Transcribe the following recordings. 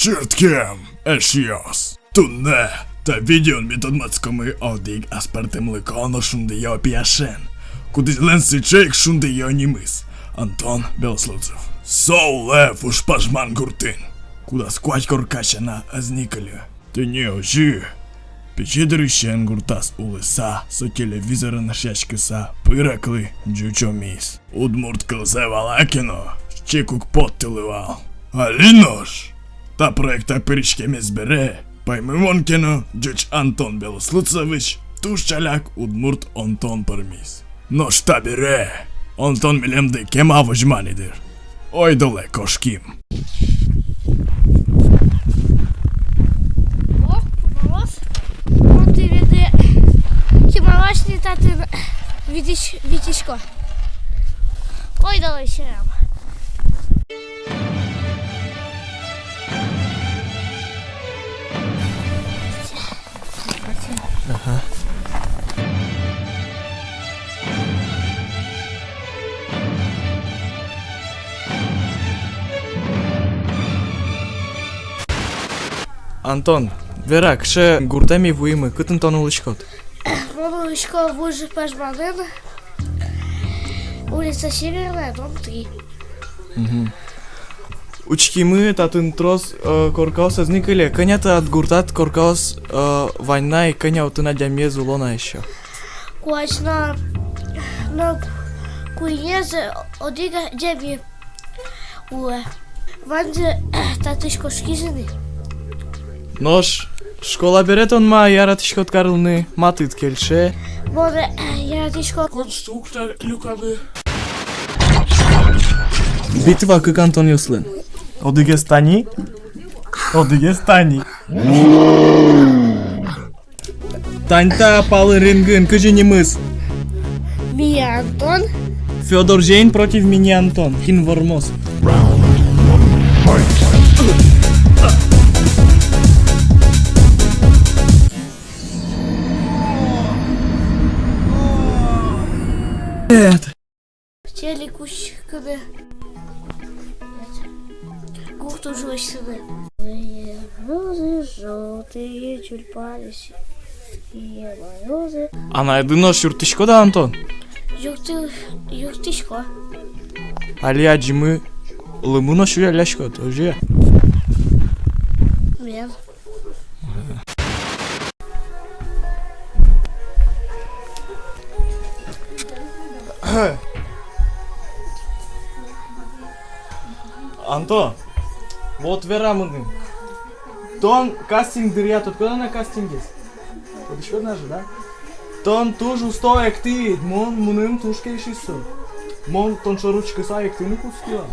Csirtkém, és jössz. Tudne, te vigyön, mit odmackomy odig, a spartemlykano шунди пияшен. Куди ленси чек шунди нимыс. Антон Белослуцев. Соу лев уж пажман гуртин. Куда сквать коркачана азникалю. Ты не ожи. Печедрищен гуртас улиса, со телевизора на шашкиса, пиракли джучомис. Удмурт кълзе валакино, щекук подтиливал. Алинош! Та проекта перичкем избере. Паймивонкино, джуч Антон Белослуцевич, тушчаляк удмурт Антон Пармис. Но шта бере? Антон милемди кема вожманидир. Ой доле кошким. О, помалось. Он ты веде. Кималашни таты витичко. Ой доле серам. Ага. Антон, вера, кше гуртами вуимы, кытын тонулычкот. Тонулычко вужи пажманын. Улица Северная, дом 3. Учкимы татын трос коркаос азникали, конята от гуртат коркаос война и коня утына дяме зулона еще. Куачна, но куинез одига дяме уэ. Ванзе татышко шкизаны. Нож, школа берет он ма яратышко откарлны, матыт кельше. Море яратышко. Конструктор люковый. Битва как Антон Юслин. Одигестани? Одигестани. Таньта палы рентген, кажи не мыс. Мия Антон. Федор Жень против меня Антон. Хин Вормоз. Нет. Телекущиками. Гурту жёстины. Розы желтые, тюльпаны синие, морозы. Ана едино шуртышко да Антон? Юртышко. Алия джимы лымуно шуря ляшко тоже. Мен. Антон, вот вера мыны. Тон кастинг дырят, откуда на кастинг есть? Вот еще одна же, да? Тон тоже устоек ты, мон мыным тушка и шису. Мон тон шаручка саек ты не кускила.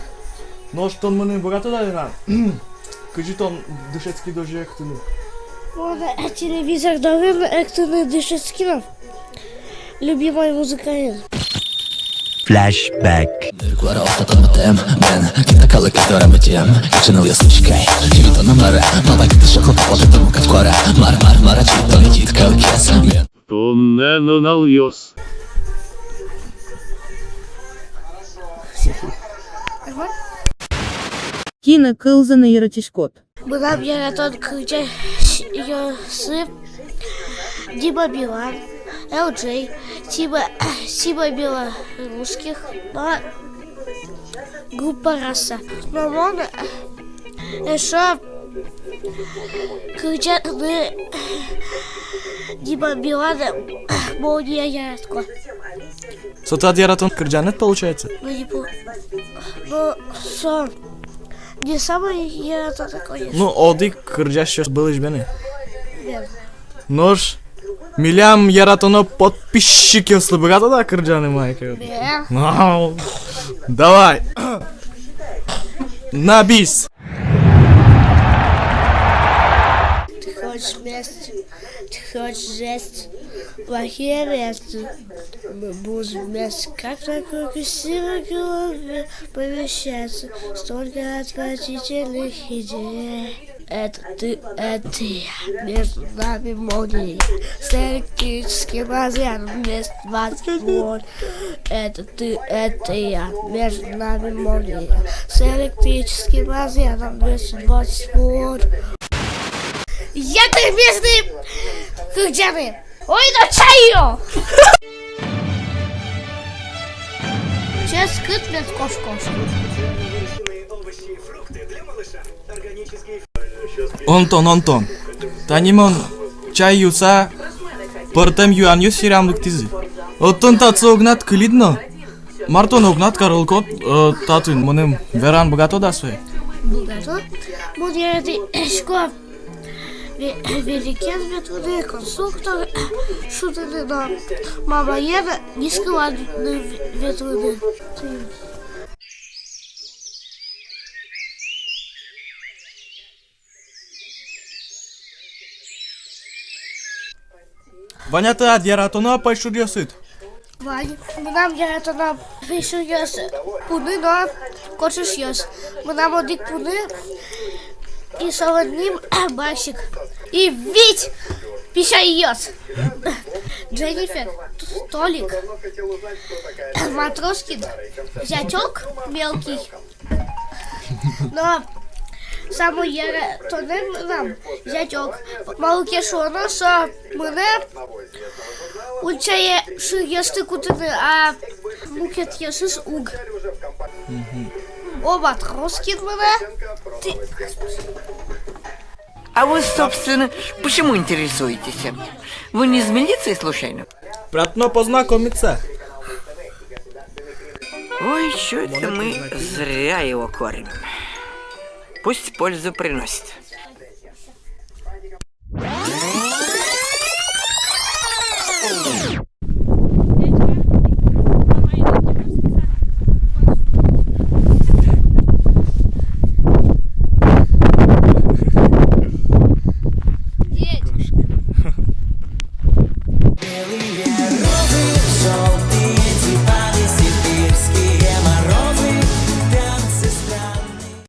Но что он мыным богато дали на. Кажи тон дышецкий дождь актыну. Море телевизор давим актыны дышецкинов. Любимая музыка. Flashback. Dırklara ortatanıtım ben Kitakalı kitara bitiyorum Geçinil yasmışkay Kivitonamlara Mala gidiş akıl kapatıdım katkora Mara çiftonu yitkal kes Тонненон алйос. Кина кылзана яратишкот. Была яратон крича Йосип, Дима Билан, LJ, Тима Белорусских, группа Раса. Мамон, еще кричат Дима Билана, молния яратко. Сотад яратон кырджанет получается? Ну не помню. Ну, сон. Не самый яратон такой. Ну, оди кырджаш был избены. Нет. Нож. Милям яратоно подписчики слабогато да кырджаны майка. Нет. Ну, давай. На бис. Ты хочешь месть, ты хочешь жесть, плохие вести. Мы будем вместе, как такой красивой голове помещаться. Столько отвратительных идей. это я. Между нами молния. С электрическим разрядом 220 вольт. Это я. Между нами молния. С электрическим разрядом 220 вольт. Я так местный крыжаны. Ой, на чаю! Сейчас скрыт без кош-кош. Антон. Танимон чай юса, портем юан юс сирамлык тизи. Оттон татсы огнат кылидно. Мартон огнат карылкот татын мыным веран богато да свой. Богато. Будет школа. Великий ветряный конструктор. Шутер на мама еда низколодный ветряный. Ванята яратона пайшурьосыт. Ваня, нам яратона пайшурьос. Пуны, но кочеш йос. Нам одик пуны. И с одним барщик. И ведь пищай йос. Дженнифер, Толик, Матроскин, зятёк мелкий. Но самый яратонем нам зятёк. Малке шоно, со мене учає, що їсти кутини, а мукет єсис уг. О, Матроскин мене. Ти... А вы, собственно, почему интересуетесь? Вы не из милиции, случайно? Приятно познакомиться. Ой, что это мы зря его кормим. Пусть пользу приносит.